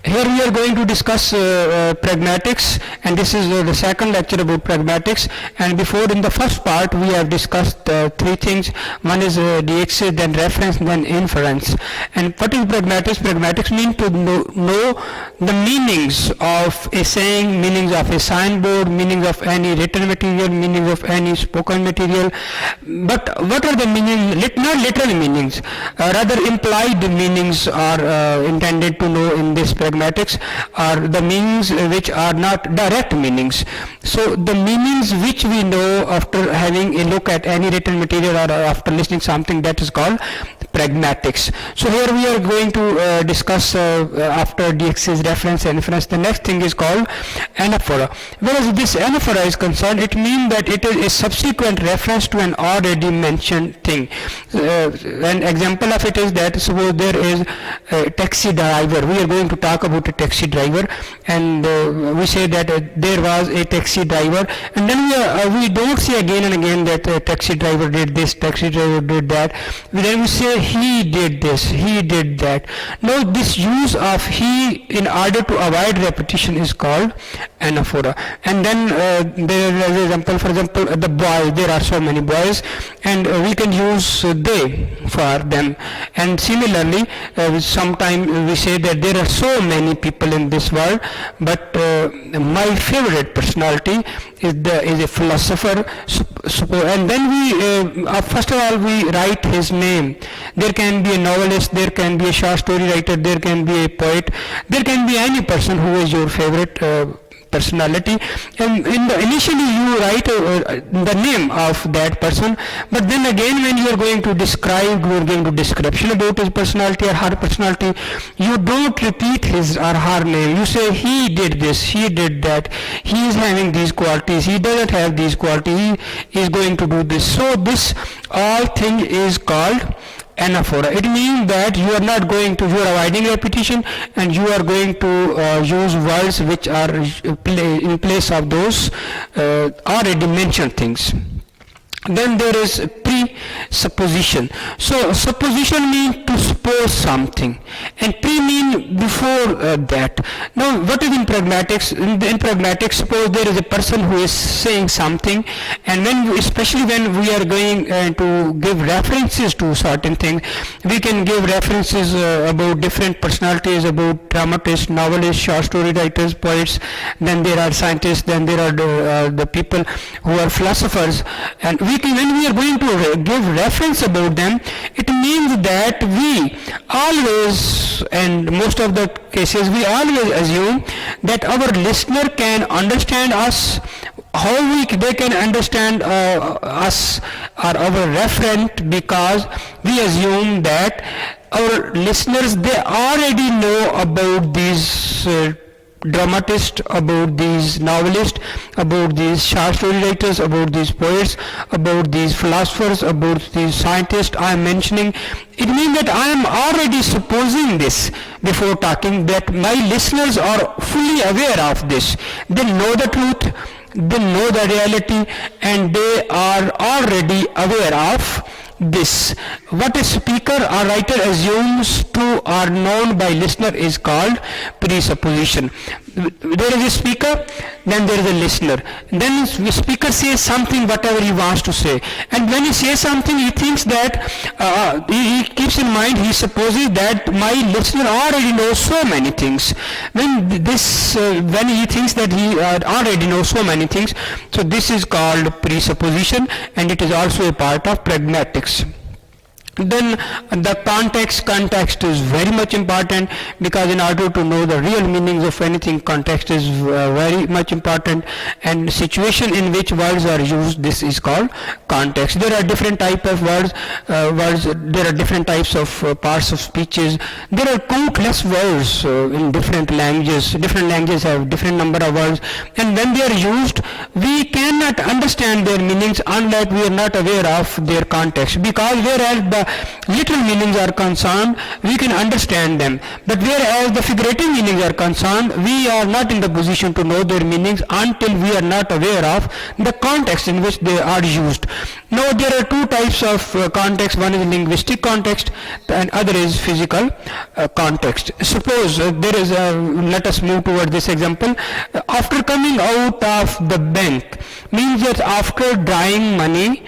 Here we are going to discuss pragmatics, and this is the second lecture about pragmatics. And before, in the first part, we have discussed three things. One is DXA, then reference, then inference. And what is pragmatics? Pragmatics means to know the meanings of a saying, meanings of a signboard, meanings of any written material, meanings of any spoken material. But what are the meanings? Not literal meanings, rather implied meanings are intended to know in this pragmatics, are the meanings which are not direct meanings. So the meanings which we know after having a look at any written material or after listening something, that is called pragmatics. So here we are going to discuss after DXA's reference and inference, the next thing is called anaphora. Whereas this anaphora is concerned, it means that it is a subsequent reference to an already mentioned thing. An example of it is that suppose there is a taxi driver. We are going to talk about a taxi driver, and we say that there was a taxi driver, and then we don't say again and again that taxi driver did this, taxi driver did that. Then we say he did this, he did that. Now this use of he in order to avoid repetition is called anaphora. And then there is an example, for example, the boy, there are so many boys, and we can use they for them. And similarly, sometimes we say that there are so many people in this world, but my favorite personality is a philosopher, and then we first of all we write his name. There can be a novelist, there can be a short story writer, there can be a poet, there can be any person who is your favorite personality, and initially you write the name of that person, but then again when you are going to describe, you are going to description about his personality or her personality, you don't repeat his or her name. You say he did this, he did that, he is having these qualities, he doesn't have these qualities, he is going to do this. So this all thing is called anaphora. It means that you are not going to, you are avoiding repetition, and you are going to use words which are in place of those already mentioned things. Then there is presupposition. So supposition means to suppose something, and pre means before that. Now what is in pragmatics? In pragmatics, suppose there is a person who is saying something, and especially when we are going to give references to certain things, we can give references about different personalities, about dramatists, novelists, short story writers, poets, then there are scientists, then there are the people who are philosophers, and when we are going to give reference about them, it means that we always, and most of the cases, we always assume that our listener can understand us. How they can understand us or our referent, because we assume that our listeners, they already know about these dramatists, about these novelists, about these short story writers, about these poets, about these philosophers, about these scientists I am mentioning. It means that I am already supposing this before talking, that my listeners are fully aware of this. They know the truth, they know the reality, and they are already aware of this. What a speaker or writer assumes to or known by listener is called presupposition. There is a speaker, then there is a listener. Then the speaker says something, whatever he wants to say, and when he says something, he thinks that he keeps in mind, he supposes that my listener already knows so many things. When he thinks that he already knows so many things, so this is called presupposition, and it is also a part of pragmatics. Then the context is very much important, because in order to know the real meanings of anything, context is very much important, and situation in which words are used, this is called context. There are different types of words, there are different types of parts of speeches. There are countless words in different languages. Different languages have different number of words, and when they are used, we cannot understand their meanings unless we are not aware of their context, because whereas literal meanings are concerned, we can understand them. But whereas the figurative meanings are concerned, we are not in the position to know their meanings until we are not aware of the context in which they are used. Now there are two types of context. One is linguistic context and other is physical context. Suppose there is a, let us move toward this example. After coming out of the bank means that after drawing money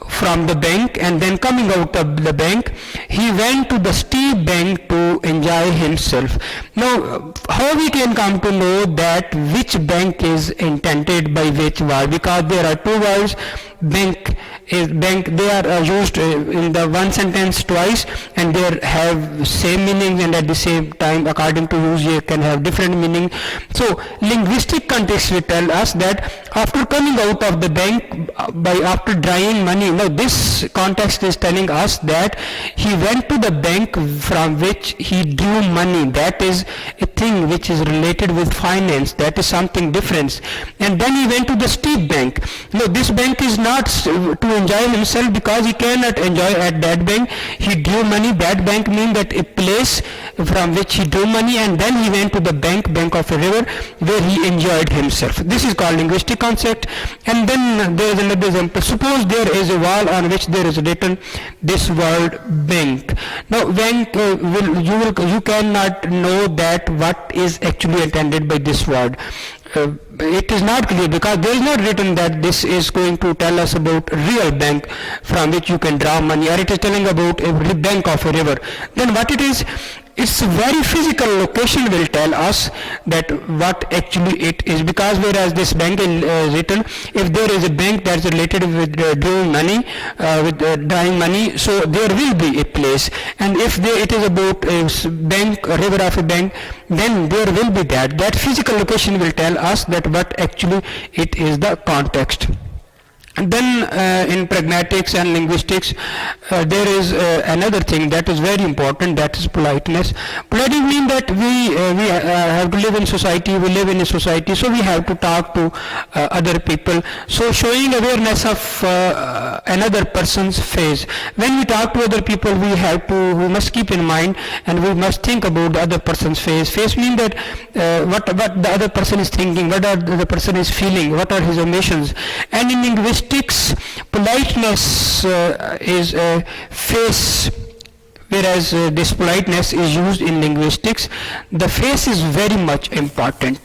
from the bank and then coming out of the bank, he went to the steep bank to enjoy himself. Now, how we can come to know that which bank is intended by which word? Because there are two words, bank is bank, they are used in the one sentence twice, and they have same meaning, and at the same time according to use they can have different meaning. So linguistic context will tell us that after coming out of the bank by after drawing money. Now this context is telling us that he went to the bank from which he drew money. That is a thing which is related with finance, that is something different. And then he went to the steep bank. Now this bank is not to enjoy himself because he cannot enjoy at that bank. He drew money. That bank means that a place from which he drew money, and then he went to the bank of a river where he enjoyed himself. This is called linguistic concept. And then there is another example. Suppose there is a wall on which there is written this word bank. Now bank you cannot know that what is actually intended by this word. It is not clear because there is not written that this is going to tell us about real bank from which you can draw money, or it is telling about a bank of a river. Then what it is, its very physical location will tell us that what actually it is, because whereas this bank is written, if there is a bank that is related with drawing money, drawing money, so there will be a place, and if it is about a bank, a river of a bank, then there will be that physical location will tell us that what actually it is, the context. And then in pragmatics and linguistics, there is another thing that is very important, that is politeness. Politeness means that we have to live in society, we live in a society, so we have to talk to other people. So showing awareness of another person's face. When we talk to other people, we must keep in mind and we must think about the other person's face. Face means that what the other person is thinking, what the other person is feeling, what are his emotions. And in linguistics, politeness is a face, whereas this politeness is used in linguistics. The face is very much important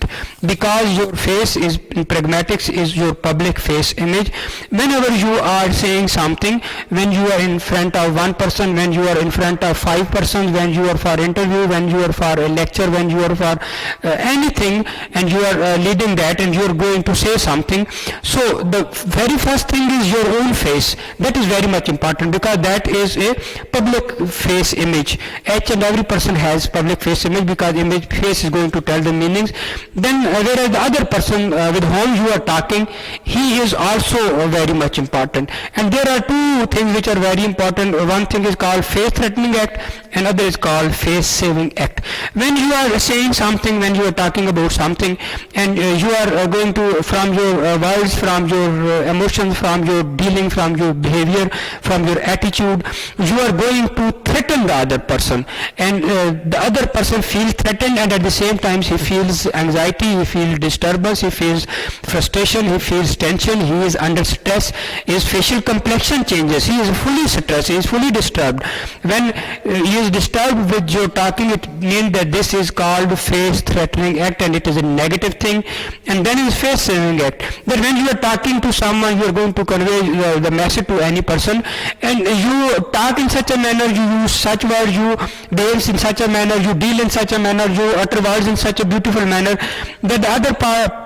because your face is, in pragmatics, is your public face image. Whenever you are saying something, when you are in front of one person, when you are in front of 5 persons, when you are for interview, when you are for a lecture, when you are for anything, and you are leading that and you are going to say something, so the very first thing is your own face. That is very much important because that is a public face image. Each and every person has public face image because face is going to tell the meanings. Then whereas the other person with whom you are talking, he is also very much important. And there are two things which are very important. One thing is called face threatening act, another is called face saving act. When you are saying something, when you are talking about something, and you are going to, from your words, from your emotions, from your dealing, from your behavior, from your attitude, you are going to threaten the other person, and the other person feels threatened, and at the same time he feels anxiety, he feels disturbance, he feels frustration, he feels tension, he is under stress, his facial complexion changes, he is fully stressed, he is fully disturbed. When he is disturbed with your talking, it means that this is called face threatening act, and it is a negative thing. And then is face saving act, that when you are talking to someone, you are going to convey the message to any person, and you talk in such a manner, you use such words, you dance in such a manner, you deal in such a manner, you utter words in such a beautiful manner that the other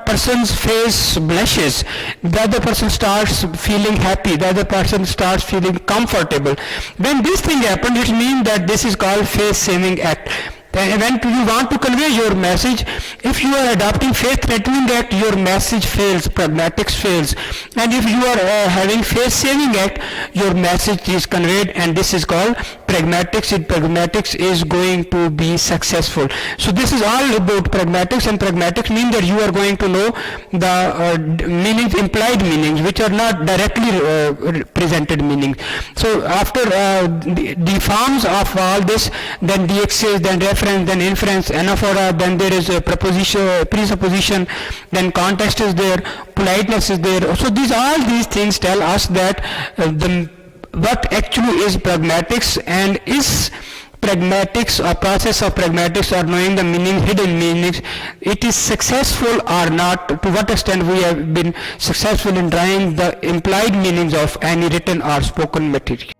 person's face blushes, the other person starts feeling happy, the other person starts feeling comfortable. When this thing happens, it means that this is called face saving act. When you want to convey your message, if you are adopting faith-threatening act, your message fails, pragmatics fails. And if you are having faith-saving act, your message is conveyed, and this is called pragmatics. Pragmatics is going to be successful. So this is all about pragmatics, and pragmatics mean that you are going to know the meanings, implied meanings, which are not directly presented meanings. So after the forms of all this, then the excess, then reference, then inference, anaphora, then there is a proposition, presupposition, then context is there, politeness is there. So all these things tell us that what actually is pragmatics, and is pragmatics or process of pragmatics or knowing the meaning, hidden meanings, it is successful or not, to what extent we have been successful in drawing the implied meanings of any written or spoken material.